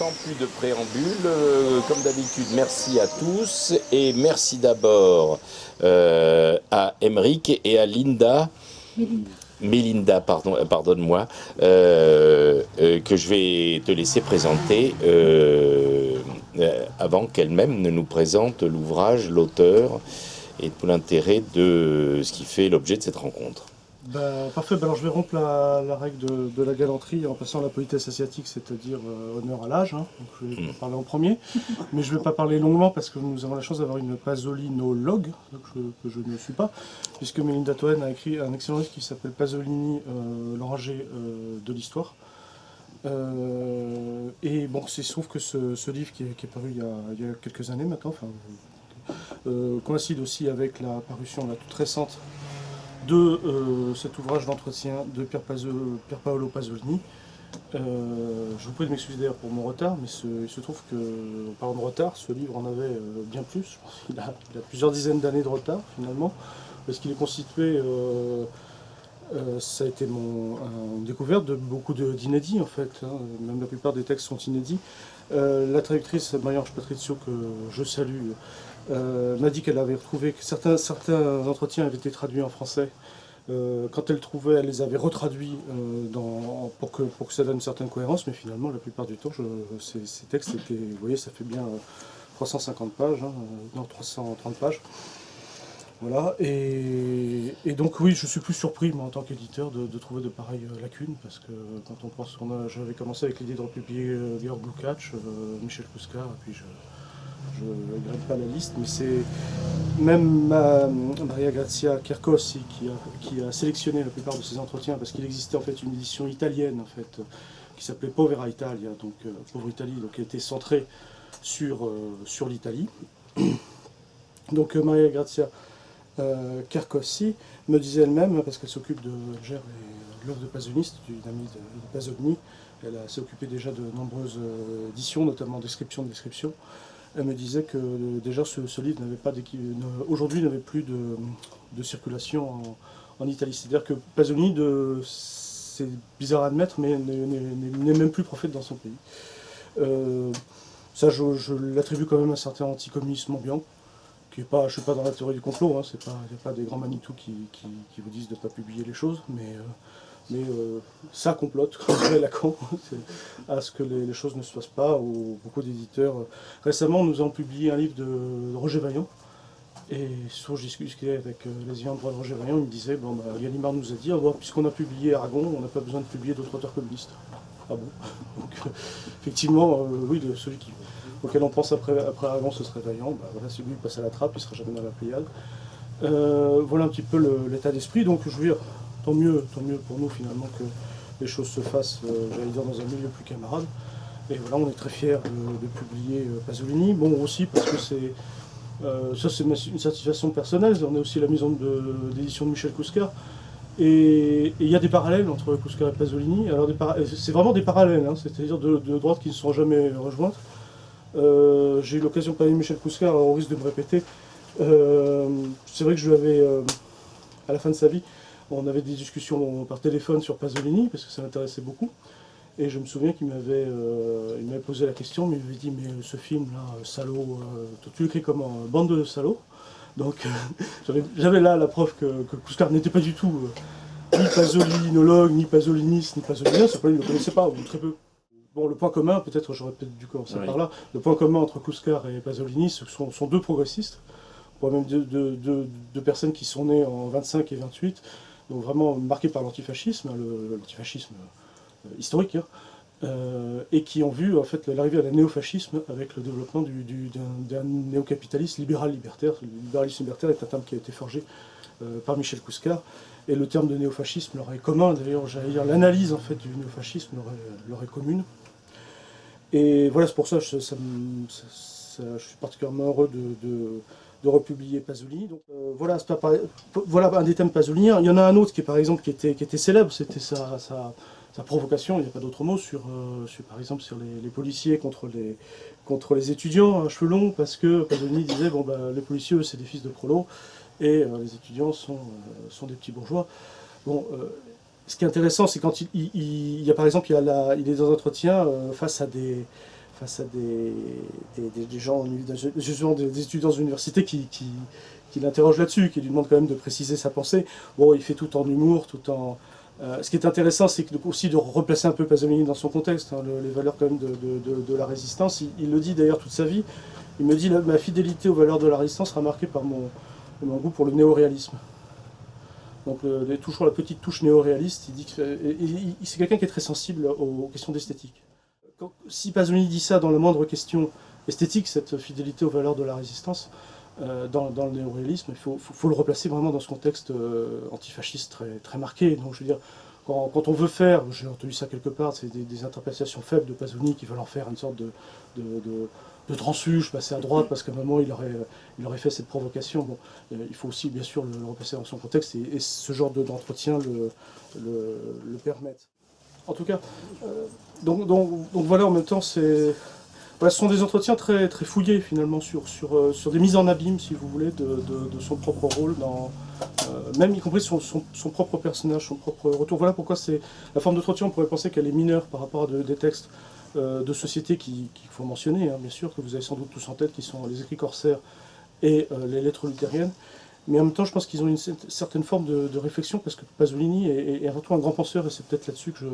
sans plus de préambule, comme d'habitude, merci à tous et merci d'abord à Emeric et à Linda. Mélinda, pardonne-moi, que je vais te laisser présenter avant qu'elle-même ne nous présente l'ouvrage, l'auteur et tout l'intérêt de ce qui fait l'objet de cette rencontre. Parfait, alors je vais rompre la règle de la galanterie en passant à la politesse asiatique, c'est-à-dire honneur à l'âge. Donc je vais en parler en premier, mais je ne vais pas parler longuement parce que nous avons la chance d'avoir une pasolinologue, que je ne suis pas, puisque Mélinda Toen a écrit un excellent livre qui s'appelle Pasolini, l'enragé de l'histoire. Et bon, il se trouve que ce livre qui est paru il y a quelques années maintenant, coïncide aussi avec la parution toute récente de cet ouvrage d'entretien de Pier Paolo Pasolini. Je vous prie de m'excuser d'ailleurs pour mon retard, mais il se trouve que, en parlant de retard, ce livre en avait bien plus. Je pense qu'il a plusieurs dizaines d'années de retard finalement, parce qu'il est constitué, ça a été une découverte de beaucoup d'inédits en fait, hein. Même la plupart des textes sont inédits. La traductrice Marie-Ange Patrizio, que je salue, m'a dit qu'elle avait retrouvé que certains entretiens avaient été traduits en français. Quand elle trouvait, elle les avait retraduits pour que ça donne une certaine cohérence, mais finalement, la plupart du temps, ces textes étaient, vous voyez, ça fait bien 350 pages, hein, non, 330 pages. Voilà, et donc oui, je suis plus surpris, moi, en tant qu'éditeur, de trouver de pareilles lacunes, parce que quand on pense j'avais commencé avec l'idée de republier Georg Lukács, Michel Kouskar, et puis je ne regrette pas la liste, mais c'est même Maria Grazia Kerkossi qui a sélectionné la plupart de ces entretiens, parce qu'il existait en fait une édition italienne en fait, qui s'appelait Povera Italia, donc Pauvre Italie, donc qui était centrée sur l'Italie. Donc Maria Grazia Kerkossi me disait elle-même, parce qu'elle s'occupe elle gère l'œuvre de Pasolini, c'est une amie de Pasolini, elle s'est occupée déjà de nombreuses éditions, notamment description de description. Elle me disait que déjà ce livre aujourd'hui n'avait plus de circulation en Italie. C'est-à-dire que Pasolini, c'est bizarre à admettre, mais n'est même plus prophète dans son pays. Ça, je l'attribue quand même à un certain anticommunisme ambiant. Je ne suis pas dans la théorie du complot, hein, il n'y a pas des grands Manitou qui vous disent de ne pas publier les choses, mais ça complote, comme dirait Lacan, à ce que les choses ne se fassent pas, ou beaucoup d'éditeurs. Récemment, nous avons publié un livre de Roger Vaillant, et sur je discutais avec les ayants droit de Roger Vaillant, il me disait, bon, Gallimard nous a dit, puisqu'on a publié Aragon, on n'a pas besoin de publier d'autres auteurs communistes. Ah bon. Donc, effectivement, oui, celui auquel on pense après Aragon, ce serait Vaillant. Voilà, si lui passe à la trappe, il ne sera jamais dans la Pléiade. Voilà un petit peu l'état d'esprit. Donc, je veux dire, tant mieux pour nous finalement que les choses se fassent, j'allais dire, dans un milieu plus camarade. Et voilà, on est très fiers de publier Pasolini. Bon, aussi parce que ça c'est une satisfaction personnelle. On est aussi la maison d'édition de Michel Kouskar. Et il y a des parallèles entre Kouskar et Pasolini. Alors c'est vraiment des parallèles, hein, c'est-à-dire de droites qui ne sont jamais rejointes. J'ai eu l'occasion de parler de Michel Kouskar, au risque de me répéter. C'est vrai que je lui avais, à la fin de sa vie, on avait des discussions par téléphone sur Pasolini, parce que ça m'intéressait beaucoup. Et je me souviens qu'il m'avait posé la question, mais il m'avait dit, mais ce film-là, salaud, tu l'écris comment, bande de salauds. Donc j'avais là la preuve que Kouskar n'était pas du tout ni pasolinologue, ni pasoliniste, ni pasolinien, c'est pas lui, il ne le connaissait pas, ou très peu. Bon, le point commun, j'aurais peut-être dû commencer par là, le point commun entre Kouskar et Pasolini, ce sont deux progressistes, même deux personnes qui sont nées en 25 et 28, donc vraiment marquées par l'antifascisme, hein, l'antifascisme historique, hein, et qui ont vu en fait l'arrivée à la néofascisme avec le développement d'un néocapitalisme libéral-libertaire. Le libéralisme libertaire est un terme qui a été forgé par Michel Kouskar, et le terme de néofascisme leur est commun, d'ailleurs, j'allais dire, l'analyse en fait du néofascisme leur est commune. Et voilà, c'est pour ça que je suis particulièrement heureux de republier Pasolini. Donc voilà un des thèmes pasoliniens. Il y en a un autre qui est par exemple qui était célèbre, c'était sa provocation, il n'y a pas d'autre mot, par exemple sur les policiers contre les étudiants à cheveux longs, parce que Pasolini disait les policiers eux c'est des fils de prolos et les étudiants sont des petits bourgeois. Bon, ce qui est intéressant, c'est quand il y a par exemple il est dans un entretien face à des face à des gens, justement des étudiants d'université qui l'interrogent là-dessus, qui lui demandent quand même de préciser sa pensée. Bon, il fait tout en humour, tout en... ce qui est intéressant, c'est aussi de replacer un peu Pasolini dans son contexte, hein, les valeurs quand même de la résistance. Il le dit d'ailleurs toute sa vie. Il me dit « Ma fidélité aux valeurs de la résistance sera marquée par mon goût pour le néoréalisme ». Donc toujours la petite touche néoréaliste, il dit que c'est quelqu'un qui est très sensible aux questions d'esthétique. Si Pasolini dit ça dans la moindre question esthétique, cette fidélité aux valeurs de la résistance, dans le néoréalisme, il faut le replacer vraiment dans ce contexte antifasciste très marqué. Donc je veux dire, quand on veut faire, j'ai entendu ça quelque part, c'est des interprétations faibles de Pasolini qui veulent en faire une sorte de transfuge, passer à droite parce qu'à un moment il aurait fait cette provocation. Bon, il faut aussi bien sûr le replacer dans son contexte et ce genre d'entretien le permettent. En tout cas, donc voilà, en même temps, ce sont des entretiens très fouillés finalement sur des mises en abîme, si vous voulez, de son propre rôle, même y compris son propre personnage, son propre retour. Voilà pourquoi c'est la forme d'entretien, on pourrait penser qu'elle est mineure par rapport à des textes de société qu'il faut mentionner, hein, bien sûr, que vous avez sans doute tous en tête, qui sont les écrits corsaires et les lettres luthériennes. Mais en même temps, je pense qu'ils ont une certaine forme de réflexion, parce que Pasolini est avant tout un grand penseur, et c'est peut-être là-dessus que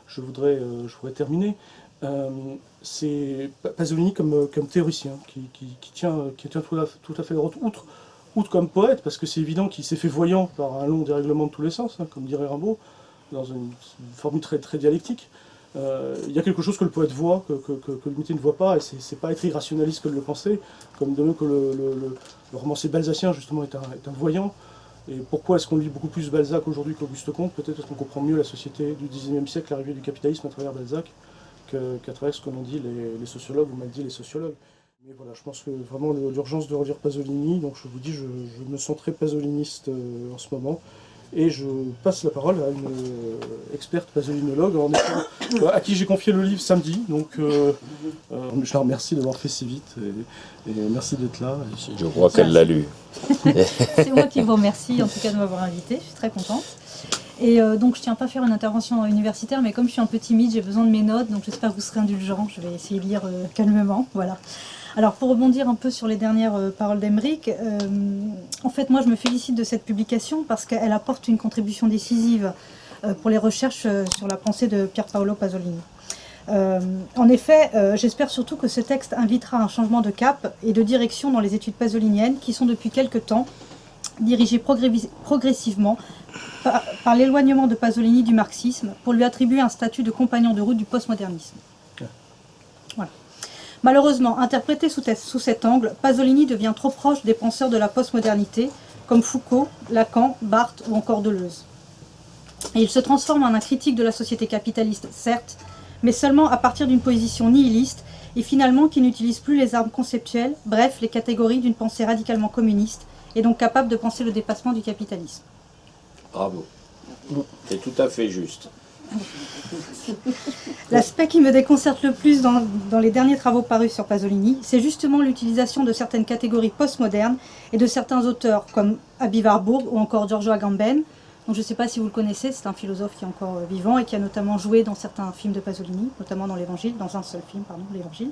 je voudrais terminer. C'est Pasolini comme théoricien, qui tient tout à fait la route, outre comme poète, parce que c'est évident qu'il s'est fait voyant par un long dérèglement de tous les sens, hein, comme dirait Rimbaud, dans une formule très dialectique. Il y a quelque chose que le poète voit, que l'humanité ne voit pas, et c'est pas être irrationaliste que de le penser, comme de même que le romancier balzacien, justement, est un voyant. Et pourquoi est-ce qu'on lit beaucoup plus Balzac aujourd'hui qu'Auguste Comte? Peut-être parce qu'on comprend mieux la société du XIXe siècle, l'arrivée du capitalisme à travers Balzac, qu'à travers ce que l'on dit les sociologues, ou mal dit les sociologues. Mais voilà, je pense que vraiment l'urgence de relire Pasolini, donc je vous dis, je me sens très pasoliniste en ce moment. Et je passe la parole à une experte pasolinologue, à qui j'ai confié le livre samedi. Donc je la remercie d'avoir fait si vite et merci d'être là. Je crois qu'elle l'a lu. C'est moi qui vous remercie en tout cas de m'avoir invité, je suis très contente. Et donc je ne tiens pas à faire une intervention universitaire, mais comme je suis un peu timide, j'ai besoin de mes notes, donc j'espère que vous serez indulgents, je vais essayer de lire calmement. Voilà. Alors pour rebondir un peu sur les dernières paroles d'Aymeric, en fait moi je me félicite de cette publication parce qu'elle apporte une contribution décisive pour les recherches sur la pensée de Pier Paolo Pasolini. En effet, j'espère surtout que ce texte invitera un changement de cap et de direction dans les études pasoliniennes qui sont depuis quelque temps dirigées progressivement par l'éloignement de Pasolini du marxisme pour lui attribuer un statut de compagnon de route du postmodernisme. Voilà. Malheureusement, interprété sous cet angle, Pasolini devient trop proche des penseurs de la postmodernité, comme Foucault, Lacan, Barthes ou encore Deleuze. Et il se transforme en un critique de la société capitaliste, certes, mais seulement à partir d'une position nihiliste, et finalement qui n'utilise plus les armes conceptuelles, bref, les catégories d'une pensée radicalement communiste, et donc capable de penser le dépassement du capitalisme. Bravo. C'est tout à fait juste. L'aspect qui me déconcerte le plus dans les derniers travaux parus sur Pasolini, c'est justement l'utilisation de certaines catégories postmodernes et de certains auteurs comme Aby Warburg ou encore Giorgio Agamben. Donc je ne sais pas si vous le connaissez, c'est un philosophe qui est encore vivant et qui a notamment joué dans certains films de Pasolini, notamment dans l'Évangile, dans un seul film, pardon, l'Évangile,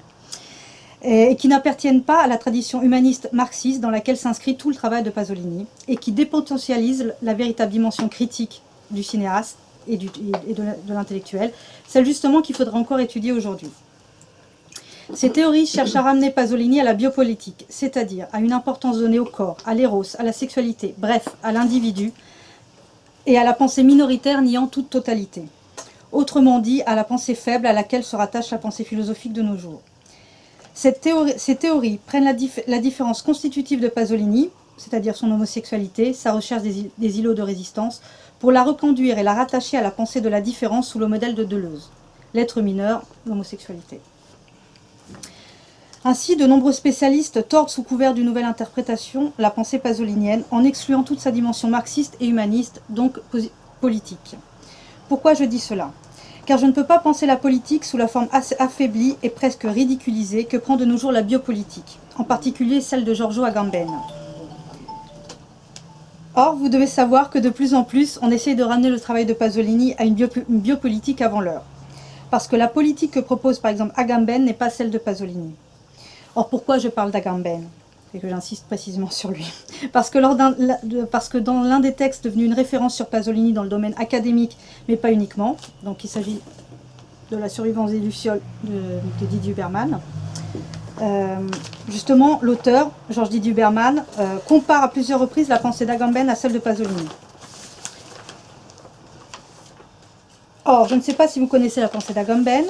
et qui n'appartiennent pas à la tradition humaniste marxiste dans laquelle s'inscrit tout le travail de Pasolini et qui dépotentialisent la véritable dimension critique du cinéaste et de l'intellectuel, celle justement qu'il faudra encore étudier aujourd'hui. Ces théories cherchent à ramener Pasolini à la biopolitique, c'est-à-dire à une importance donnée au corps, à l'éros, à la sexualité, bref, à l'individu, et à la pensée minoritaire niant toute totalité. Autrement dit, à la pensée faible à laquelle se rattache la pensée philosophique de nos jours. Ces théories prennent la différence constitutive de Pasolini, c'est-à-dire son homosexualité, sa recherche des îlots de résistance, pour la reconduire et la rattacher à la pensée de la différence sous le modèle de Deleuze. L'être mineur, l'homosexualité. Ainsi, de nombreux spécialistes tordent sous couvert d'une nouvelle interprétation la pensée pasolinienne en excluant toute sa dimension marxiste et humaniste, donc politique. Pourquoi je dis cela ? Car je ne peux pas penser la politique sous la forme assez affaiblie et presque ridiculisée que prend de nos jours la biopolitique, en particulier celle de Giorgio Agamben. Or, vous devez savoir que de plus en plus, on essaye de ramener le travail de Pasolini à une biopolitique avant l'heure. parce que la politique que propose par exemple Agamben n'est pas celle de Pasolini. Or pourquoi je parle d'Agamben et que j'insiste précisément sur lui? Parce que dans l'un des textes devenu une référence sur Pasolini dans le domaine académique, mais pas uniquement, donc il s'agit de la survivance des Lucioles de Didier Huberman, justement l'auteur, Georges Didier Huberman, compare à plusieurs reprises la pensée d'Agamben à celle de Pasolini. Or, je ne sais pas si vous connaissez la pensée d'Agamben,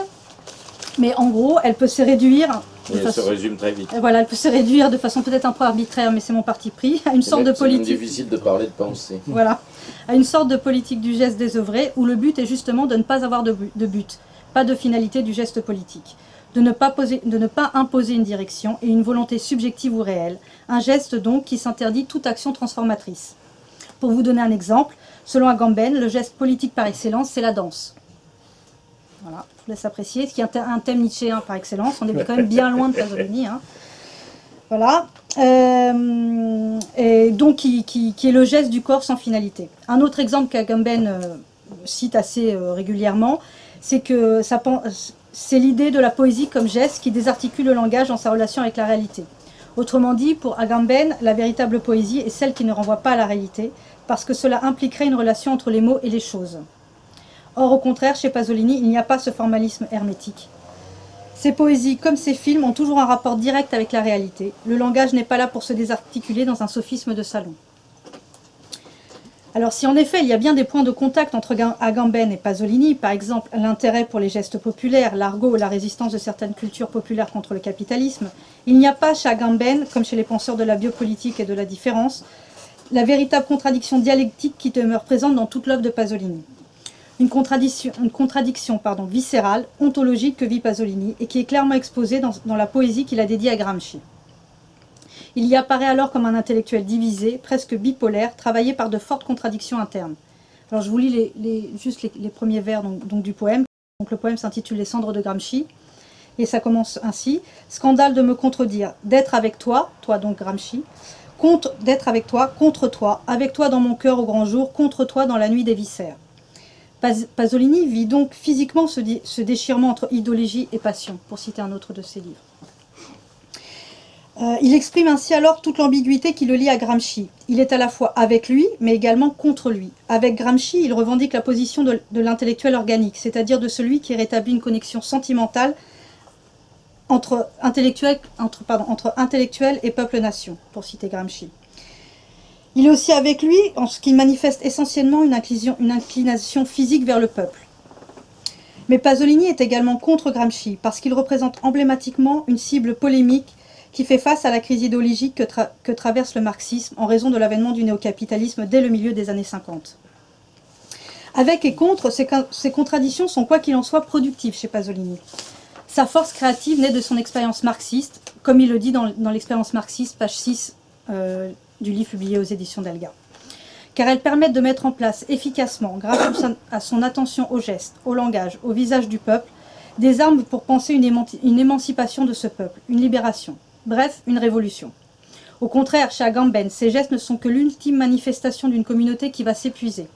mais en gros, elle peut se réduire... Elle se résume très vite. Voilà, elle peut se réduire de façon peut-être un peu arbitraire, mais c'est mon parti pris, à une sorte de politique... C'est difficile de parler de pensée. Voilà, à une sorte de politique du geste désœuvré, où le but est justement de ne pas avoir de but, pas de finalité du geste politique, de ne pas imposer une direction et une volonté subjective ou réelle, un geste donc qui s'interdit toute action transformatrice. Pour vous donner un exemple, selon Agamben, le geste politique par excellence, c'est la danse. Voilà, je vous laisse apprécier, ce qui est un thème nietzschéen par excellence, on est quand même bien loin de Pasolini. Hein. Voilà, et donc qui est le geste du corps sans finalité. Un autre exemple qu'Agamben cite assez régulièrement, c'est que c'est l'idée de la poésie comme geste qui désarticule le langage dans sa relation avec la réalité. Autrement dit, pour Agamben, la véritable poésie est celle qui ne renvoie pas à la réalité, parce que cela impliquerait une relation entre les mots et les choses. Or, au contraire, chez Pasolini, il n'y a pas ce formalisme hermétique. Ces poésies, comme ces films, ont toujours un rapport direct avec la réalité. Le langage n'est pas là pour se désarticuler dans un sophisme de salon. Alors si en effet il y a bien des points de contact entre Agamben et Pasolini, par exemple l'intérêt pour les gestes populaires, l'argot et la résistance de certaines cultures populaires contre le capitalisme, il n'y a pas chez Agamben, comme chez les penseurs de la biopolitique et de la différence, la véritable contradiction dialectique qui demeure présente dans toute l'œuvre de Pasolini. Une contradiction viscérale, ontologique que vit Pasolini et qui est clairement exposée dans la poésie qu'il a dédiée à Gramsci. Il y apparaît alors comme un intellectuel divisé, presque bipolaire, travaillé par de fortes contradictions internes. Alors je vous lis juste les premiers vers donc du poème. Donc le poème s'intitule « Les cendres de Gramsci » et ça commence ainsi. « Scandale de me contredire, d'être avec toi, toi donc Gramsci, d'être avec toi, avec toi dans mon cœur au grand jour, contre toi dans la nuit des viscères. » Pasolini vit donc physiquement ce déchirement entre idéologie et passion, pour citer un autre de ses livres. Il exprime ainsi alors toute l'ambiguïté qui le lie à Gramsci. Il est à la fois avec lui, mais également contre lui. Avec Gramsci, il revendique la position de l'intellectuel organique, c'est-à-dire de celui qui rétablit une connexion sentimentale entre intellectuel et peuple-nation, pour citer Gramsci. Il est aussi avec lui en ce qui manifeste essentiellement une inclination physique vers le peuple. Mais Pasolini est également contre Gramsci, parce qu'il représente emblématiquement une cible polémique qui fait face à la crise idéologique que traverse le marxisme en raison de l'avènement du néo-capitalisme dès le milieu des années 50. Avec et contre, ces contradictions sont quoi qu'il en soit productives chez Pasolini. Sa force créative naît de son expérience marxiste, comme il le dit dans l'expérience marxiste, page 6 du livre publié aux éditions d'Elga. Car elles permettent de mettre en place efficacement, grâce à son attention aux gestes, au langage, au visage du peuple, des armes pour penser une émancipation de ce peuple, une libération. Bref, une révolution. Au contraire, chez Agamben, ces gestes ne sont que l'ultime manifestation d'une communauté qui va s'épuiser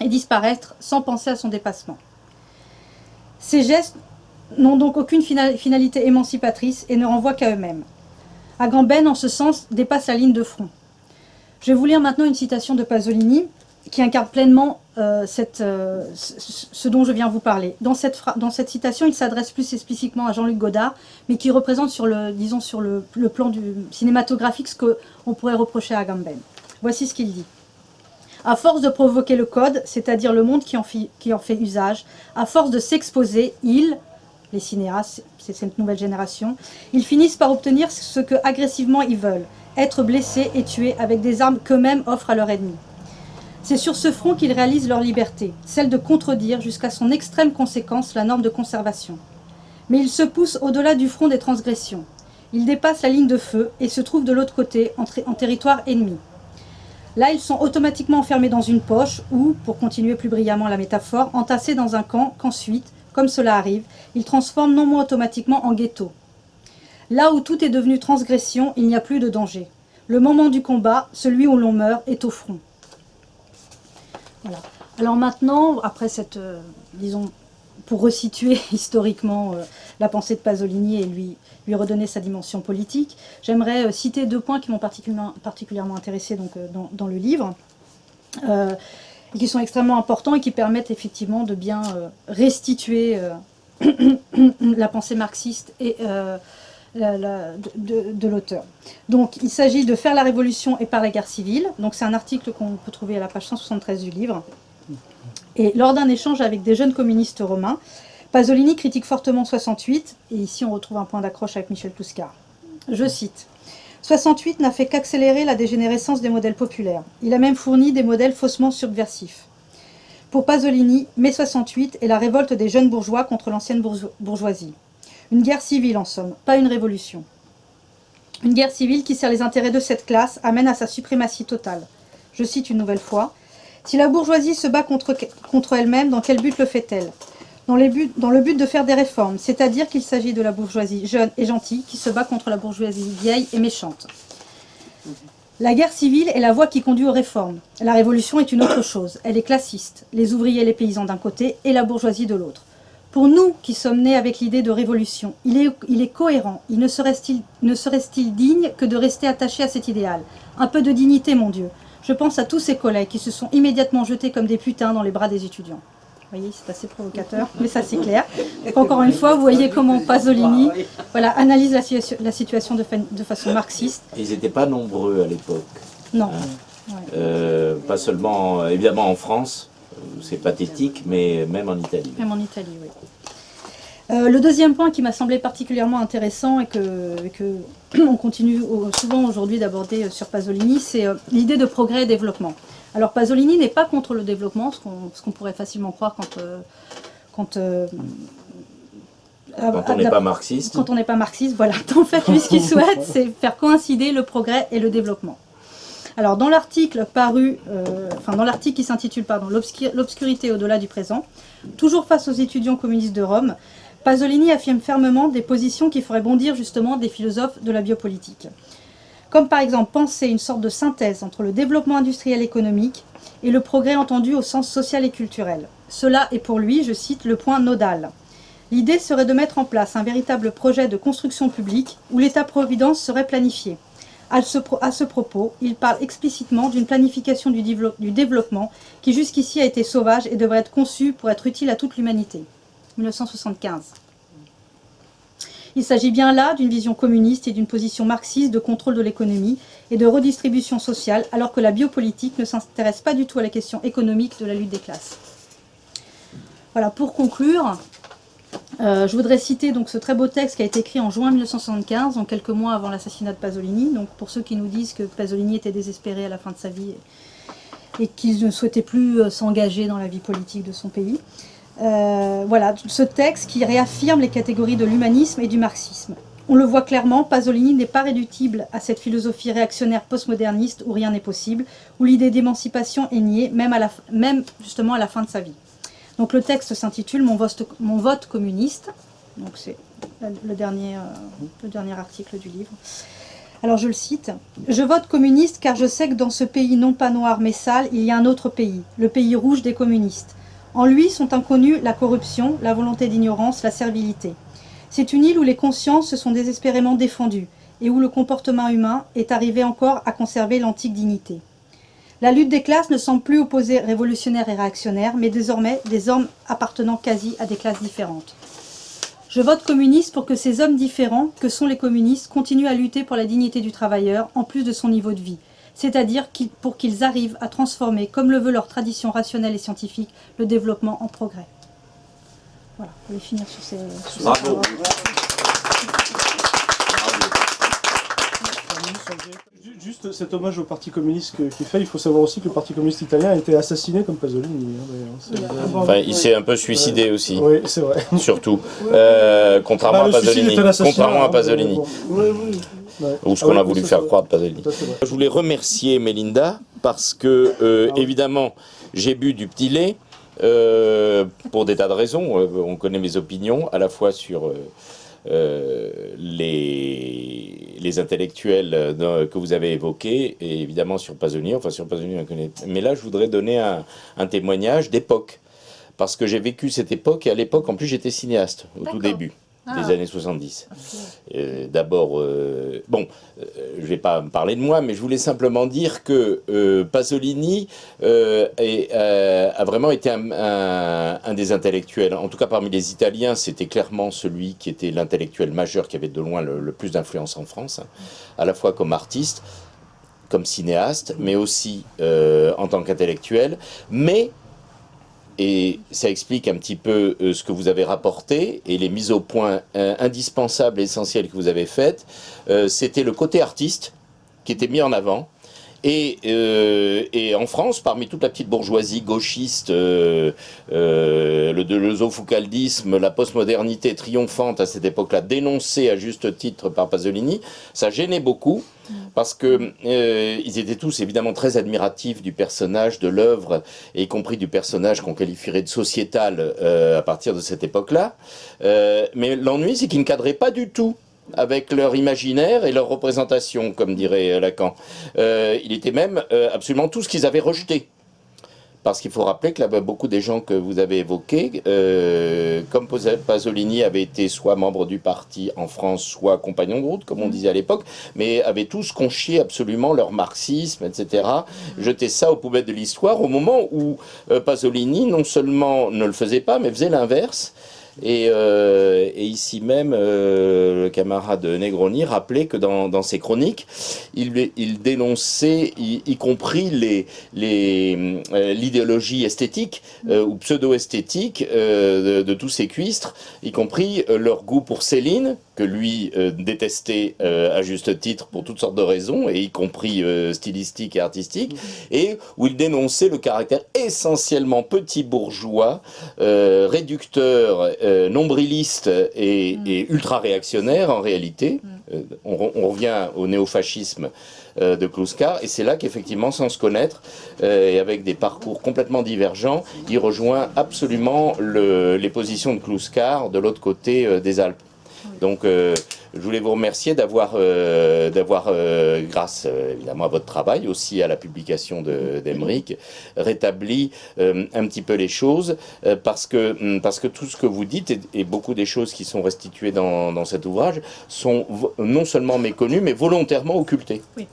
et disparaître sans penser à son dépassement. Ces gestes n'ont donc aucune finalité émancipatrice et ne renvoient qu'à eux-mêmes. Agamben, en ce sens, dépasse la ligne de front. Je vais vous lire maintenant une citation de Pasolini qui incarne pleinement ce dont je viens vous parler. Dans cette citation, il s'adresse plus explicitement à Jean-Luc Godard, mais qui représente sur le plan cinématographique ce qu'on pourrait reprocher à Agamben. Voici ce qu'il dit. À force de provoquer le code, c'est-à-dire le monde qui en fait usage, à force de s'exposer, les cinéastes, c'est cette nouvelle génération, ils finissent par obtenir ce que agressivement ils veulent, être blessés et tués avec des armes qu'eux-mêmes offrent à leurs ennemis. C'est sur ce front qu'ils réalisent leur liberté, celle de contredire jusqu'à son extrême conséquence la norme de conservation. Mais ils se poussent au-delà du front des transgressions. Ils dépassent la ligne de feu et se trouvent de l'autre côté, en territoire ennemi. Là, ils sont automatiquement enfermés dans une poche ou, pour continuer plus brillamment la métaphore, entassés dans un camp qu'ensuite, comme cela arrive, ils transforment non moins automatiquement en ghetto. Là où tout est devenu transgression, il n'y a plus de danger. Le moment du combat, celui où l'on meurt, est au front. Voilà. Alors maintenant, après cette, pour resituer historiquement la pensée de Pasolini et lui redonner sa dimension politique. J'aimerais citer 2 points qui m'ont particulièrement intéressé donc, dans le livre, et qui sont extrêmement importants et qui permettent effectivement de bien restituer la pensée marxiste et de l'auteur. Donc il s'agit de Faire la révolution et par la guerre civile. Donc c'est un article qu'on peut trouver à la page 173 du livre. Et lors d'un échange avec des jeunes communistes romains, Pasolini critique fortement 68, et ici on retrouve un point d'accroche avec Michel Touskar. Je cite: « 68 n'a fait qu'accélérer la dégénérescence des modèles populaires. Il a même fourni des modèles faussement subversifs. Pour Pasolini, mai 68 est la révolte des jeunes bourgeois contre l'ancienne bourgeoisie. Une guerre civile en somme, pas une révolution. Une guerre civile qui sert les intérêts de cette classe amène à sa suprématie totale. Je cite une nouvelle fois: « Si la bourgeoisie se bat contre elle-même, dans quel but le fait-elle ? Dans le but de faire des réformes, c'est-à-dire qu'il s'agit de la bourgeoisie jeune et gentille qui se bat contre la bourgeoisie vieille et méchante. La guerre civile est la voie qui conduit aux réformes. La révolution est une autre chose. Elle est classiste, les ouvriers et les paysans d'un côté et la bourgeoisie de l'autre. Pour nous qui sommes nés avec l'idée de révolution, il est cohérent, il ne serait-il digne que de rester attaché à cet idéal. Un peu de dignité, mon Dieu. Je pense à tous ces collègues qui se sont immédiatement jetés comme des putins dans les bras des étudiants. » Vous voyez, c'est assez provocateur, mais ça c'est clair. Donc, encore une fois, vous voyez comment Pasolini analyse la situation de façon marxiste. Ils n'étaient pas nombreux à l'époque. Non. Pas seulement, évidemment en France, c'est pathétique, mais même en Italie. Même en Italie, oui. Le deuxième point qui m'a semblé particulièrement intéressant et que on continue souvent aujourd'hui d'aborder sur Pasolini, c'est l'idée de progrès et développement. Alors Pasolini n'est pas contre le développement, ce qu'on pourrait facilement croire quand on n'est pas marxiste. Quand on n'est pas marxiste, voilà. En fait, lui, ce qu'il souhaite, c'est faire coïncider le progrès et le développement. Alors, dans l'article dans l'article qui s'intitule L'obscurité au-delà du présent, toujours face aux étudiants communistes de Rome, Pasolini affirme fermement des positions qui feraient bondir justement des philosophes de la biopolitique. Comme par exemple penser une sorte de synthèse entre le développement industriel économique et le progrès entendu au sens social et culturel. Cela est pour lui, je cite, le point nodal. L'idée serait de mettre en place un véritable projet de construction publique où l'État-providence serait planifié. À ce propos, il parle explicitement d'une planification du développement qui jusqu'ici a été sauvage et devrait être conçue pour être utile à toute l'humanité. 1975. Il s'agit bien là d'une vision communiste et d'une position marxiste de contrôle de l'économie et de redistribution sociale, alors que la biopolitique ne s'intéresse pas du tout à la question économique de la lutte des classes. Voilà, pour conclure, je voudrais citer donc ce très beau texte qui a été écrit en juin 1975, donc quelques mois avant l'assassinat de Pasolini. Donc pour ceux qui nous disent que Pasolini était désespéré à la fin de sa vie et qu'il ne souhaitait plus s'engager dans la vie politique de son pays. Voilà, ce texte qui réaffirme les catégories de l'humanisme et du marxisme. On le voit clairement, Pasolini n'est pas réductible à cette philosophie réactionnaire postmoderniste où rien n'est possible, où l'idée d'émancipation est niée, même justement à la fin de sa vie. Donc le texte s'intitule Mon vote communiste. Donc c'est le dernier article du livre. Alors je le cite. « Je vote communiste car je sais que dans ce pays non pas noir mais sale, il y a un autre pays, le pays rouge des communistes. En lui sont inconnus la corruption, la volonté d'ignorance, la servilité. C'est une île où les consciences se sont désespérément défendues et où le comportement humain est arrivé encore à conserver l'antique dignité. La lutte des classes ne semble plus opposer révolutionnaires et réactionnaires, mais désormais des hommes appartenant quasi à des classes différentes. Je vote communiste pour que ces hommes différents, que sont les communistes, continuent à lutter pour la dignité du travailleur, en plus de son niveau de vie. C'est-à-dire pour qu'ils arrivent à transformer, comme le veut leur tradition rationnelle et scientifique, le développement en progrès. » Voilà, je vais finir sur ces... Bravo. Juste cet hommage au Parti communiste qu'il fait, il faut savoir aussi que le Parti communiste italien a été assassiné comme Pasolini. Enfin, il s'est un peu suicidé aussi. Oui, c'est vrai. Surtout. Contrairement à Pasolini. Contrairement à Pasolini. Ou ce qu'on a voulu faire croire de Pasolini. Je voulais remercier Mélinda parce que, évidemment, j'ai bu du petit lait pour des tas de raisons. On connaît mes opinions, à la fois sur les intellectuels que vous avez évoqués et évidemment sur Pasolini. Enfin, sur Pasolini, on connaît. Mais là, je voudrais donner un témoignage d'époque. parce que j'ai vécu cette époque, et à l'époque, en plus, j'étais cinéaste, au tout début des années 70. D'abord, je ne vais pas me parler de moi, mais je voulais simplement dire que Pasolini a vraiment été un des intellectuels. En tout cas, parmi les Italiens, c'était clairement celui qui était l'intellectuel majeur, qui avait de loin le plus d'influence en France, hein, à la fois comme artiste, comme cinéaste, mais aussi en tant qu'intellectuel. Mais et ça explique un petit peu ce que vous avez rapporté et les mises au point indispensables et essentielles que vous avez faites. C'était le côté artiste qui était mis en avant. Et en France, parmi toute la petite bourgeoisie gauchiste, le deleuzo-foucaldisme, la postmodernité triomphante à cette époque-là, dénoncée à juste titre par Pasolini, ça gênait beaucoup. Parce que ils étaient tous évidemment très admiratifs du personnage, de l'œuvre, et y compris du personnage qu'on qualifierait de sociétal à partir de cette époque-là. Mais l'ennui, c'est qu'ils ne cadraient pas du tout avec leur imaginaire et leur représentation, comme dirait Lacan. Il était même absolument tout ce qu'ils avaient rejeté. Parce qu'il faut rappeler que là, beaucoup des gens que vous avez évoqués, comme Pasolini avait été soit membre du parti en France, soit compagnon de route, comme on disait à l'époque, mais avaient tous conchié absolument leur marxisme, etc., jeté ça aux poubelles de l'histoire, au moment où Pasolini, non seulement ne le faisait pas, mais faisait l'inverse. Et ici même, le camarade Negroni rappelait que dans ses chroniques, il dénonçait, y compris l'idéologie esthétique ou pseudo-esthétique de tous ces cuistres, y compris leur goût pour Céline, que lui détestait à juste titre pour toutes sortes de raisons, et y compris stylistiques et artistiques, et où il dénonçait le caractère essentiellement petit bourgeois, réducteur, nombriliste et ultra-réactionnaire en réalité. On revient au néofascisme de Kluskar, et c'est là qu'effectivement, sans se connaître, et avec des parcours complètement divergents, il rejoint absolument les positions de Kluskar de l'autre côté des Alpes. Donc je voulais vous remercier d'avoir, grâce évidemment à votre travail, aussi à la publication d'Emeric, rétabli un petit peu les choses, parce que tout ce que vous dites, et beaucoup des choses qui sont restituées dans cet ouvrage, sont non seulement méconnues, mais volontairement occultées. Oui.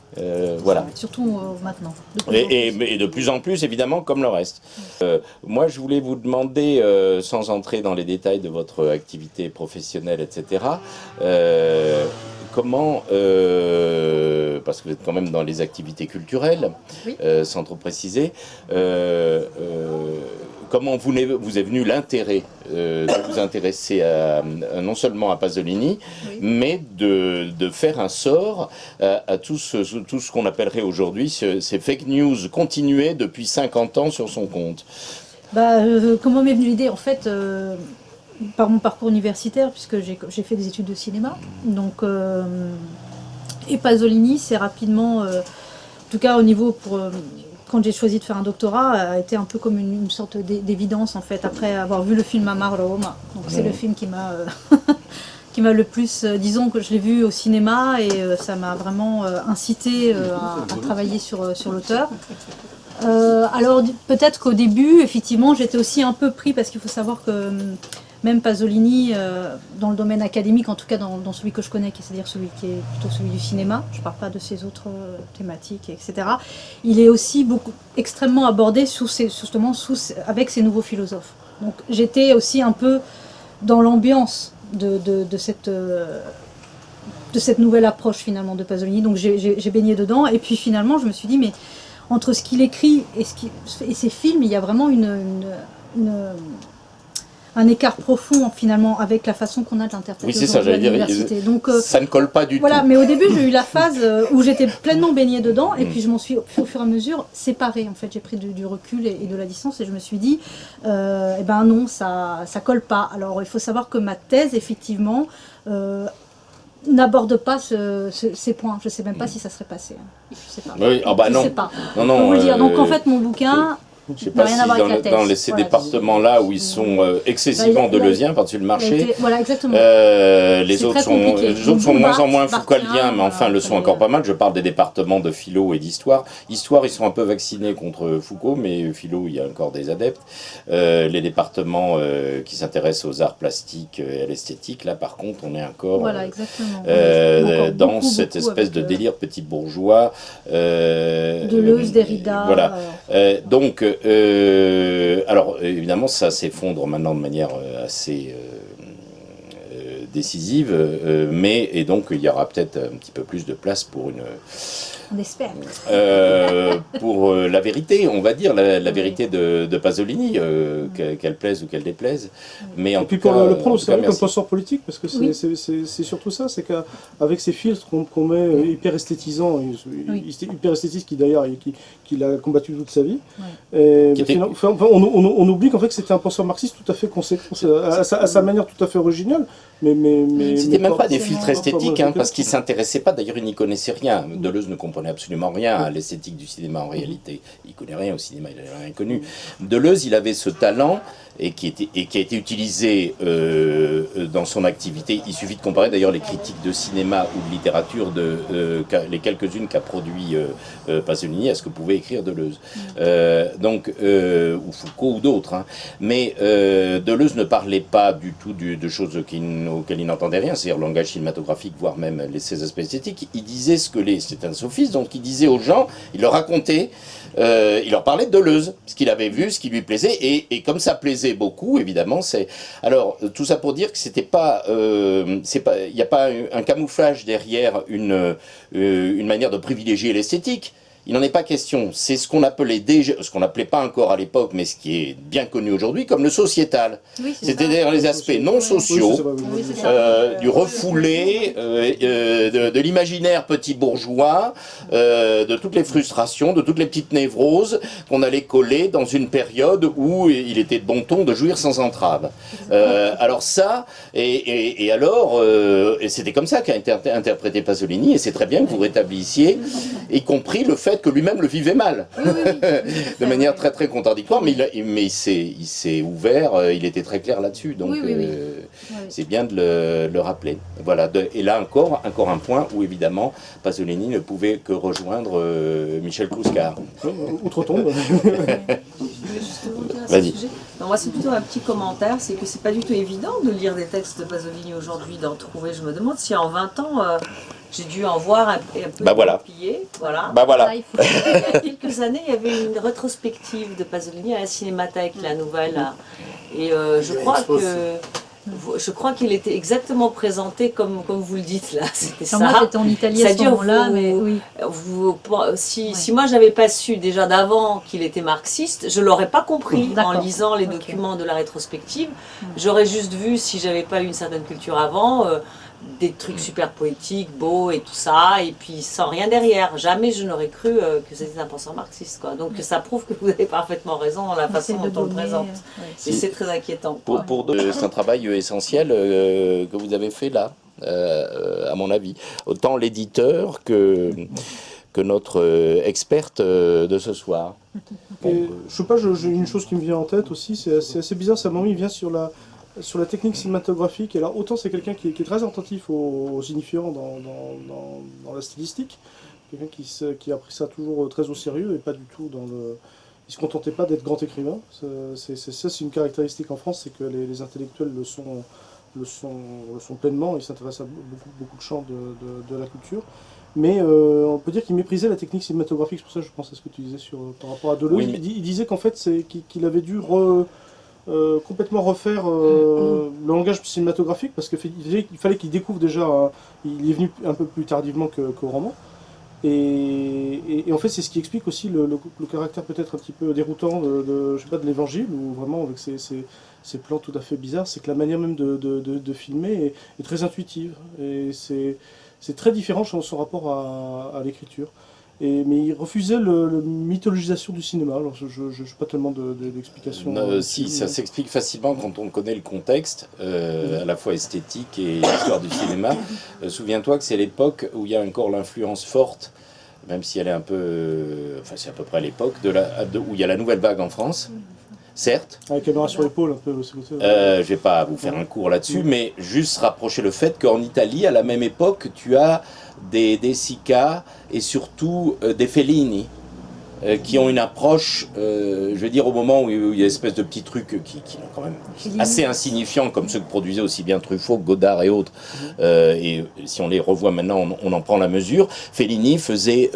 Voilà. Surtout maintenant. Et de plus en plus, évidemment, comme le reste. Moi, je voulais vous demander, sans entrer dans les détails de votre activité professionnelle, etc., comment, parce que vous êtes quand même dans les activités culturelles, oui. Sans trop préciser, comment vous est venu l'intérêt de vous intéresser non seulement à Pasolini, oui, mais de faire un sort à tout ce qu'on appellerait aujourd'hui ces fake news continuées depuis 50 ans sur son compte. Comment m'est venue l'idée? En fait, par mon parcours universitaire, puisque j'ai fait des études de cinéma, donc, et Pasolini, c'est rapidement, en tout cas au niveau quand j'ai choisi de faire un doctorat, a été un peu comme une sorte d'évidence en fait, après avoir vu le film Amar Roma. Donc c'est le film qui m'a qui m'a le plus, disons que je l'ai vu au cinéma, et ça m'a vraiment incité à travailler sur l'auteur. Alors peut-être qu'au début, effectivement, j'étais aussi un peu pris, parce qu'il faut savoir que même Pasolini, dans le domaine académique, en tout cas dans celui que je connais, c'est-à-dire celui qui est plutôt celui du cinéma, je ne parle pas de ses autres thématiques, etc., il est aussi extrêmement abordé avec ses nouveaux philosophes. Donc j'étais aussi un peu dans l'ambiance de cette nouvelle approche finalement de Pasolini, donc j'ai baigné dedans, et puis finalement je me suis dit, mais entre ce qu'il écrit et ses films, il y a vraiment un écart profond finalement avec la façon qu'on a de l'interpréter. Oui, c'est ça, j'allais dire. Donc, ça ne colle pas du tout. Mais au début, j'ai eu la phase où j'étais pleinement baignée dedans, et puis je m'en suis au fur et à mesure séparée. En fait, j'ai pris du recul et de la distance, et je me suis dit, non, ça colle pas. Alors, il faut savoir que ma thèse, effectivement, n'aborde pas ces points. Je ne sais même pas si ça serait passé. Je ne sais pas. Oui, je non. sais pas. Non, vous le dire. Donc en fait, mon bouquin Je sais pas Rien si à voir avec la dans thèse. ces Voilà. départements-là où ils sont excessivement Bah, deleuziens par-dessus le marché, Voilà, exactement. les C'est autres très compliqué. les autres sont de moins en moins Boulevard, Foucauldiens, mais enfin le ça sont encore pas mal. Je parle des départements de philo et d'histoire. Histoire, ils sont un peu vaccinés contre Foucault, mais philo, il y a encore des adeptes. Les départements qui s'intéressent aux arts plastiques et à l'esthétique, là par contre, on est encore Voilà, exactement. Encore dans beaucoup, cette beaucoup espèce avec, de délire petit bourgeois. Deleuze, Derrida. Voilà. Donc, alors évidemment, ça s'effondre maintenant de manière assez décisive, mais et donc il y aura peut-être un petit peu plus de place pour on espère. pour la vérité, on va dire la vérité de Pasolini, qu'elle plaise ou qu'elle déplaise. Mais en Et puis tout pour cas, le prendre au en tout cas, sérieux comme merci. penseur politique, parce que Oui. c'est surtout ça, c'est qu'avec ces filtres qu'on met hyper esthétisants, hyper esthétistes qui d'ailleurs qui l'a combattu toute sa vie, et, Qui était- on oublie qu'en fait que c'était un penseur marxiste tout à fait conséquent, à sa manière tout à fait originale, mais C'était même pas des forcément filtres esthétiques, pas parce qu'il s'intéressait pas, d'ailleurs il n'y connaissait rien. Deleuze ne comprenait absolument rien à l'esthétique du cinéma en réalité. Il connaît rien au cinéma, il n'a rien connu. Deleuze, il avait ce talent et qui a été utilisé dans son activité. Il suffit de comparer d'ailleurs les critiques de cinéma ou de littérature, les quelques-unes qu'a produit Pasolini à ce que pouvait écrire Deleuze. Ou Foucault ou d'autres. Hein. Mais Deleuze ne parlait pas du tout de choses auxquelles il n'entendait rien, c'est-à-dire le langage cinématographique, voire même ses aspects esthétiques. Il disait c'est un sophiste, donc il disait aux gens, il leur racontait, il leur parlait de Deleuze, ce qu'il avait vu, ce qui lui plaisait, et comme ça plaisait beaucoup, évidemment, alors tout ça pour dire que c'était pas, il n'y a pas un camouflage derrière une manière de privilégier l'esthétique. Il n'en est pas question. C'est ce qu'on appelait ce qu'on n'appelait pas encore à l'époque, mais ce qui est bien connu aujourd'hui comme le sociétal. Oui, c'est C'est-à-dire les aspects non sociaux, du refoulé, de l'imaginaire petit bourgeois, de toutes les frustrations, de toutes les petites névroses qu'on allait coller dans une période où il était de bon ton de jouir sans entrave. Alors ça, et c'était comme ça qu'a été interprété Pasolini, et c'est très bien que vous rétablissiez, y compris le fait que lui-même le vivait mal, de manière très très contradictoire, mais il s'est ouvert, il était très clair là-dessus, donc c'est bien de le rappeler. Voilà, et là encore un point où évidemment Pasolini ne pouvait que rejoindre Michel Clouscar. Outre-tombe. Vas-y. Non, moi, c'est plutôt un petit commentaire, c'est que c'est pas du tout évident de lire des textes de Pasolini aujourd'hui, d'en trouver. Je me demande si en 20 ans, j'ai dû en voir un peu dégoupillé. Voilà. Bah voilà. Ah, il faut- Il y a quelques années, il y avait une rétrospective de Pasolini à la Cinémathèque, la nouvelle. Là. Et je crois qu'il était exactement présenté comme vous le dites là. C'était Alors ça. moi, j'étais en Italie à ce C'est-à-dire, moment-là, mais oui. si moi j'avais pas su déjà d'avant qu'il était marxiste, je l'aurais pas compris en D'accord. lisant les Ok. documents de la rétrospective. J'aurais juste vu, si j'avais pas eu une certaine culture avant, des trucs super poétiques, beaux et tout ça, et puis sans rien derrière. Jamais je n'aurais cru que c'était un penseur marxiste, quoi. Donc ça prouve que vous avez parfement raison dans la façon Essayer de dont on le donner, présente. ouais. Et c'est très inquiétant. quoi. C'est un travail essentiel que vous avez fait là, à mon avis. Autant l'éditeur que notre experte de ce soir. Et, je sais pas, j'ai une chose qui me vient en tête aussi, c'est assez bizarre, ça il vient sur la technique cinématographique. Et alors, autant c'est quelqu'un qui est très attentif aux signifiants dans la stylistique, quelqu'un qui a pris ça toujours très au sérieux et pas du tout dans le... Il se contentait pas d'être grand écrivain. C'est une caractéristique en France, c'est que les intellectuels le sont pleinement, ils s'intéressent à beaucoup de champs de la culture. Mais on peut dire qu'il méprisait la technique cinématographique, c'est pour ça que je pense à ce que tu disais par rapport à Deleuze. Oui, Il disait qu'en fait, qu'il avait dû complètement refaire le langage cinématographique, parce qu'il fallait qu'il découvre déjà, il est venu un peu plus tardivement qu'au roman. Et en fait, c'est ce qui explique aussi le caractère peut-être un petit peu déroutant je sais pas, de l'évangile, où vraiment avec ces plans tout à fait bizarres, c'est que la manière même de filmer est très intuitive. Et c'est très différent dans son rapport à l'écriture. Mais il refusait la mythologisation du cinéma. Alors je n'ai pas tellement d'explications. Si, ça s'explique facilement quand on connaît le contexte, à la fois esthétique et l'histoire du cinéma. Souviens-toi que c'est l'époque où il y a encore l'influence forte même si elle est un peu... enfin, c'est à peu près à l'époque où il y a la nouvelle vague en France, certes. Avec la caméra sur l'épaule, un peu. Je vais pas vous faire un cours là-dessus, mais juste rapprocher le fait qu'en Italie, à la même époque, tu as des Sica et surtout des Fellini. Qui ont une approche, je veux dire, au moment où il y a une espèce de petits trucs qui sont quand même assez insignifiants, comme ceux que produisaient aussi bien Truffaut, Godard et autres. Et si on les revoit maintenant, on en prend la mesure. Fellini faisait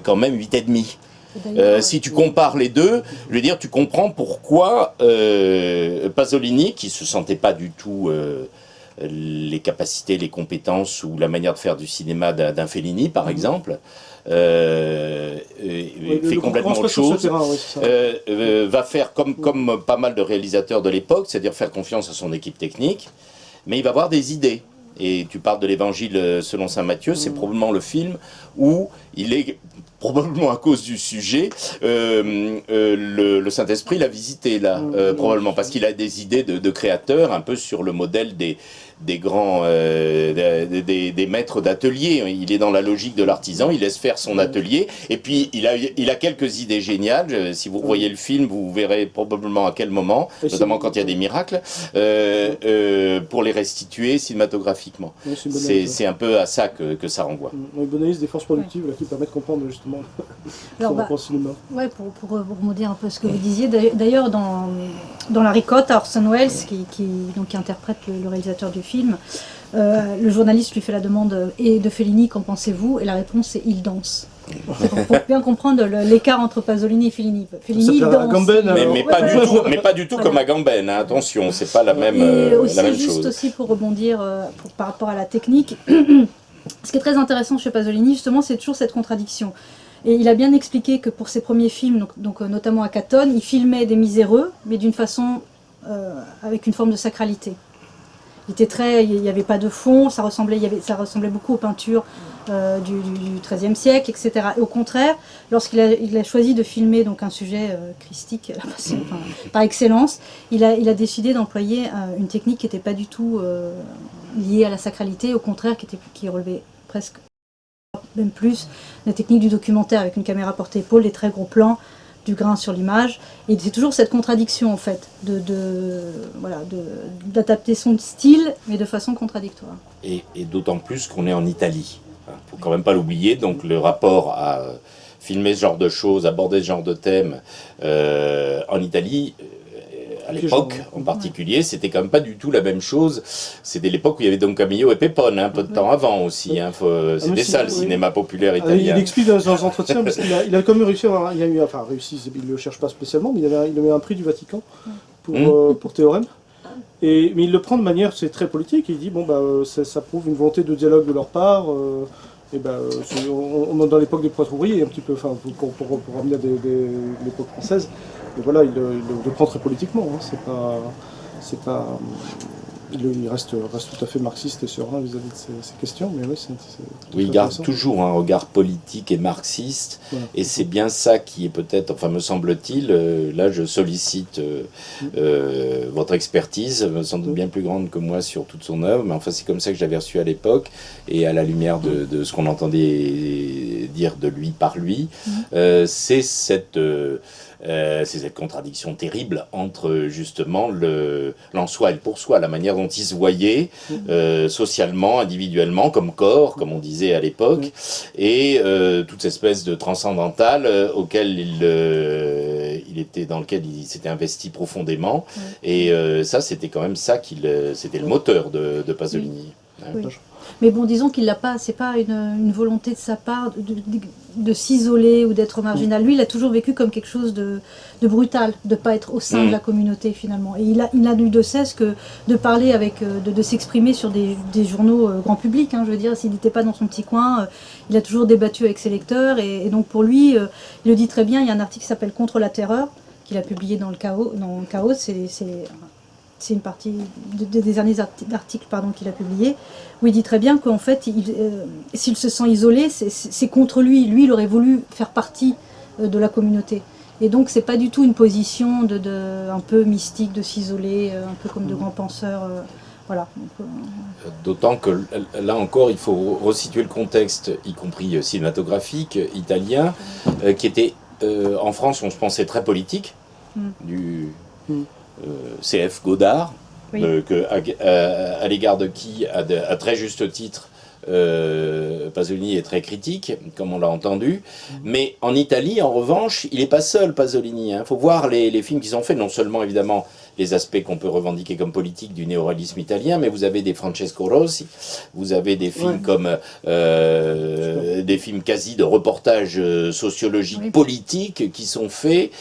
quand même 8,5. Si tu compares les deux, je veux dire, tu comprends pourquoi Pasolini, qui se sentait pas du tout les capacités, les compétences ou la manière de faire du cinéma d'un Fellini, par exemple, fait complètement autre chose, va faire comme pas mal de réalisateurs de l'époque, c'est-à-dire faire confiance à son équipe technique, mais il va avoir des idées. Et tu parles de l'Évangile selon saint Matthieu, c'est probablement le film où il est, probablement à cause du sujet, le Saint-Esprit l'a visité là, probablement, parce qu'il a des idées de créateurs, un peu sur le modèle des grands, des maîtres d'atelier. Il est dans la logique de l'artisan, il laisse faire son atelier, et puis il a quelques idées géniales. Si vous voyez le film, vous verrez probablement à quel moment, notamment quand il y a des miracles, pour les restituer cinématographiquement. C'est un peu à ça que ça renvoie. Une bonne analyse des forces productives là, qui permet de comprendre justement son rapport au cinéma. Ouais, pour rebondir un peu ce que vous disiez, d'ailleurs dans La Ricotte, Orson Welles, qui interprète le réalisateur du film, le journaliste lui fait la demande et de Fellini, qu'en pensez-vous? Et la réponse c'est il danse. Pour bien comprendre l'écart entre Pasolini et Fellini. Fellini il danse. Agamben, mais pas du tout comme Agamben, hein, attention, c'est pas la même, aussi, la même juste chose. Aussi pour rebondir par rapport à la technique, ce qui est très intéressant chez Pasolini, justement, c'est toujours cette contradiction. Et il a bien expliqué que pour ses premiers films, donc notamment à Catone, il filmait des miséreux, mais d'une façon avec une forme de sacralité. Il n'y avait pas de fond, ça ressemblait beaucoup aux peintures du XIIIe siècle, etc. Et au contraire, lorsqu'il a choisi de filmer donc un sujet christique par excellence, il a décidé d'employer une technique qui n'était pas du tout liée à la sacralité, au contraire qui relevait presque même plus la technique du documentaire avec une caméra portée-épaule, des très gros plans, du grain sur l'image, et c'est toujours cette contradiction en fait, d'adapter son style, mais de façon contradictoire. Et d'autant plus qu'on est en Italie, il ne faut quand même pas l'oublier, donc le rapport à filmer ce genre de choses, aborder ce genre de thèmes en Italie, à l'époque en particulier, c'était quand même pas du tout la même chose. C'était l'époque où il y avait Don Camillo et Pepone, un peu de temps avant aussi. C'était ça le cinéma populaire italien. Il explique dans un entretien, parce qu'il a quand même réussi, il ne le cherche pas spécialement, mais il a eu un prix du Vatican pour Théorème. Mais il le prend de manière, c'est très politique, il dit ça prouve une volonté de dialogue de leur part. On est dans l'époque des prêtres ouvriers, un petit peu, pour ramener à l'époque française. Et voilà, il le prend très politiquement. Il reste tout à fait marxiste et serein vis-à-vis de ces questions. Mais oui, il garde toujours un regard politique et marxiste. Voilà. Et c'est bien ça qui est peut-être, me semble-t-il, là je sollicite votre expertise, sans doute bien plus grande que moi sur toute son œuvre, mais c'est comme ça que j'avais reçu à l'époque, et à la lumière de ce qu'on entendait dire de lui par lui, c'est cette contradiction terrible entre justement l'en soi et le pour soi, la manière dont il se voyait socialement, individuellement, comme corps, comme on disait à l'époque, et toute espèce de transcendantal dans lequel il s'était investi profondément, et ça c'était quand même ça c'était le moteur de Pasolini. Oui. Mais bon, disons qu'il n'a pas, c'est pas une volonté de sa part de s'isoler ou d'être marginal. Lui, il a toujours vécu comme quelque chose de brutal, de ne pas être au sein de la communauté finalement. Et il a eu de cesse que de parler de s'exprimer sur des journaux grand public. Je veux dire, s'il n'était pas dans son petit coin, il a toujours débattu avec ses lecteurs. Et donc pour lui, il le dit très bien, il y a un article qui s'appelle Contre la terreur, qu'il a publié dans le Chaos. C'est une partie des derniers articles qu'il a publiés, où il dit très bien qu'en fait, s'il se sent isolé, c'est contre lui. Lui, il aurait voulu faire partie de la communauté. Et donc, c'est pas du tout une position un peu mystique de s'isoler, un peu comme de grands penseurs. voilà. D'autant que là encore, il faut resituer le contexte, y compris cinématographique, italien, qui était, en France, on se pensait très politique, du CF Godard, Oui. à l'égard de qui, à très juste titre, Pasolini est très critique, comme on l'a entendu. Mais en Italie, en revanche, il n'est pas seul, Pasolini. Il faut voir les films qu'ils ont fait, non seulement évidemment les aspects qu'on peut revendiquer comme politiques du néoréalisme italien, mais vous avez des Francesco Rossi, vous avez des films comme des films quasi de reportage sociologique politique qui sont faits,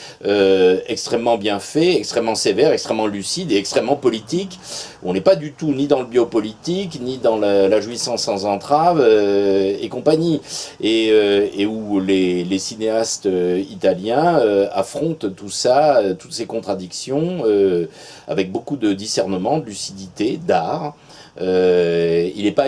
extrêmement bien faits, extrêmement sévères, extrêmement lucides et extrêmement politiques. On n'est pas du tout ni dans le biopolitique, ni dans la jouissance sans entrave et compagnie. Et où les cinéastes italiens affrontent tout ça, toutes ces contradictions, avec beaucoup de discernement, de lucidité, d'art. Il est pas,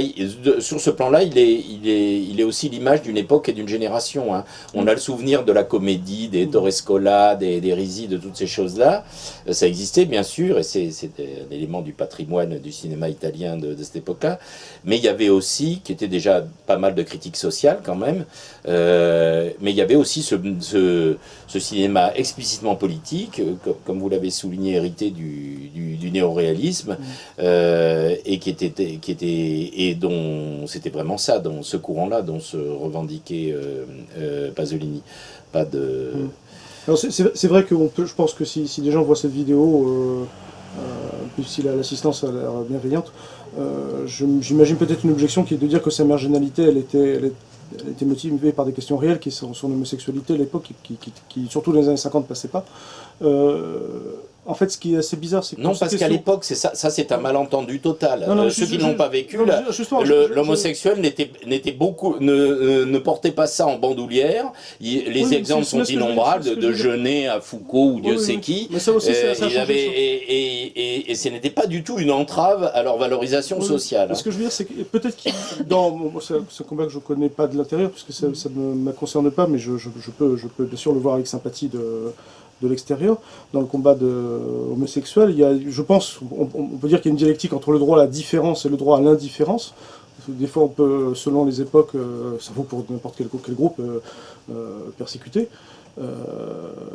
sur ce plan-là, il est aussi l'image d'une époque et d'une génération. Hein. On a le souvenir de la comédie, des Torre Scola, des Risi, de toutes ces choses-là. Ça existait, bien sûr, et c'est un élément du patrimoine du cinéma italien de cette époque-là. Mais il y avait aussi, qui était déjà pas mal de critiques sociales quand même, mais il y avait aussi ce cinéma explicitement politique, comme vous l'avez souligné, hérité du néoréalisme, et qui était et dont c'était vraiment ça, dans ce courant-là, dont se revendiquait Pasolini. Pas de. Alors c'est vrai que je pense que si des gens voient cette vidéo, puis si l'assistance a l'air bienveillante, j'imagine peut-être une objection qui est de dire que sa marginalité, elle était motivée par des questions réelles, qui sont son homosexualité à l'époque, qui surtout dans les années 50 ne passaient pas. En fait, ce qui est assez bizarre, c'est que... Non, parce qu'à l'époque, c'est ça c'est un malentendu total. Ceux qui n'ont pas vécu, l'homosexuel ne portait pas ça en bandoulière. Les exemples sont innombrables, de Genet à Foucault ou Dieu sait qui. Mais ça aussi, et ce n'était pas du tout une entrave à leur valorisation sociale. Ce que je veux dire, c'est que peut-être c'est un combat que je ne connais pas de l'intérieur, puisque ça ne me concerne pas, mais je peux bien sûr le voir avec sympathie de l'extérieur. Dans le combat homosexuel, il y a, je pense, on peut dire qu'il y a une dialectique entre le droit à la différence et le droit à l'indifférence. Des fois, on peut, selon les époques, ça vaut pour n'importe quel groupe, persécuté.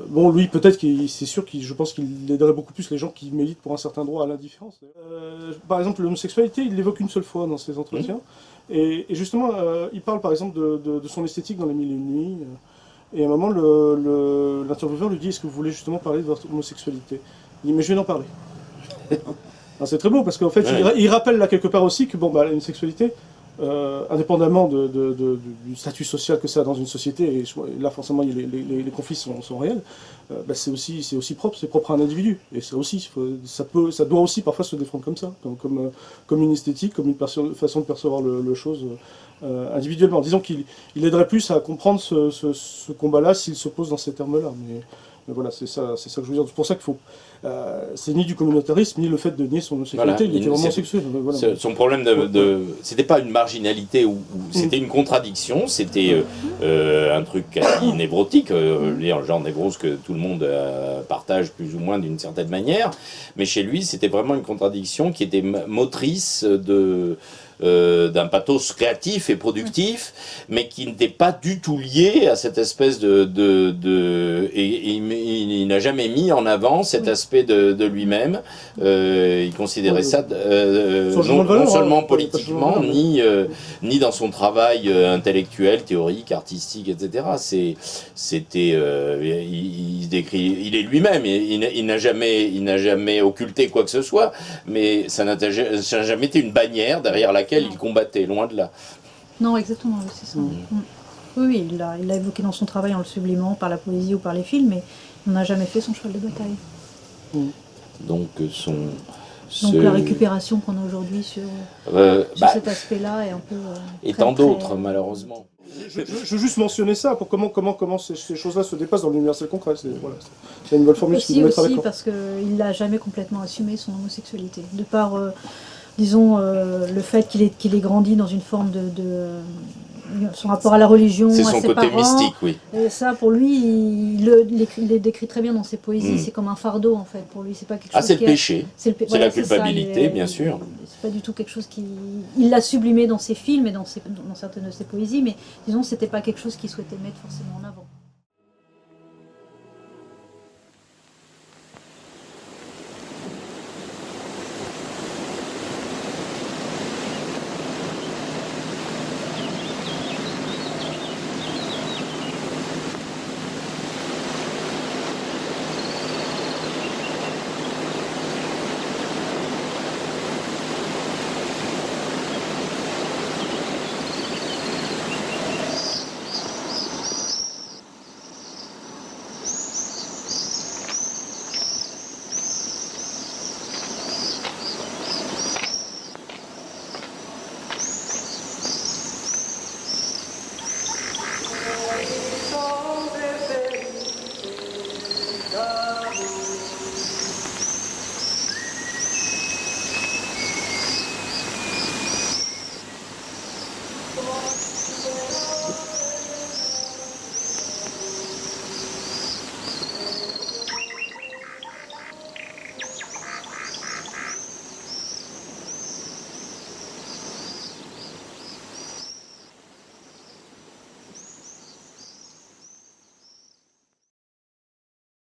Bon, lui, peut-être c'est sûr je pense qu'il aiderait beaucoup plus les gens qui militent pour un certain droit à l'indifférence. Par exemple, l'homosexualité, il l'évoque une seule fois dans ses entretiens. Et justement, il parle par exemple de son esthétique dans Les Mille et une Nuits. Et à un moment, l'intervieweur lui dit: est-ce que vous voulez justement parler de votre homosexualité? Il dit: mais je viens d'en parler. C'est très beau, parce qu'en fait, il rappelle là quelque part aussi que une sexualité, indépendamment du statut social que ça a dans une société, et là forcément les conflits sont réels, c'est aussi propre, c'est propre à un individu. Et ça aussi, ça doit aussi parfois se défendre comme ça, comme une esthétique, comme une façon de percevoir le chose individuellement. Disons qu'il aiderait plus à comprendre ce combat-là s'il se pose dans ces termes-là. Mais voilà, c'est ça que je veux dire. C'est pour ça qu'il faut... c'est ni du communautarisme, ni le fait de nier son homosexualité, il était vraiment sexuel. Voilà. Son problème c'était pas une marginalité, ou c'était une contradiction, c'était un truc quasi névrotique, le genre névrose que tout le monde partage plus ou moins d'une certaine manière, mais chez lui c'était vraiment une contradiction qui était motrice d'un pathos créatif et productif, mais qui n'était pas du tout lié à cette espèce et il n'a jamais mis en avant cet aspect de lui-même. Il considérait ça non seulement politiquement, ni dans son travail intellectuel, théorique, artistique, etc. Il est lui-même, il n'a jamais occulté quoi que ce soit, mais ça n'a jamais été une bannière derrière laquelle il combattait, loin de là. Non, exactement, c'est ça. Oui, il l'a évoqué dans son travail en le sublimant par la poésie ou par les films, mais on n'a jamais fait son cheval de bataille. Donc la récupération qu'on a aujourd'hui sur cet aspect-là est un peu... et tant d'autres, malheureusement. Je veux juste mentionner ça, pour comment ces choses-là se dépassent dans l'universel concret. C'est une bonne formule qui doit être avec. Aussi parce qu'il n'a jamais complètement assumé son homosexualité, de par... disons, le fait qu'il ait grandi dans une forme son rapport à la religion, c'est à son ses côté parents. mystique, oui. Et ça, pour lui, il le décrit très bien dans ses poésies. C'est comme un fardeau, en fait. Pour lui, c'est pas quelque chose. C'est le péché. C'est la culpabilité, ça, bien sûr. C'est pas du tout quelque chose qui... Il l'a sublimé dans ses films et dans certaines de ses poésies, mais disons, c'était pas quelque chose qu'il souhaitait mettre forcément en avant.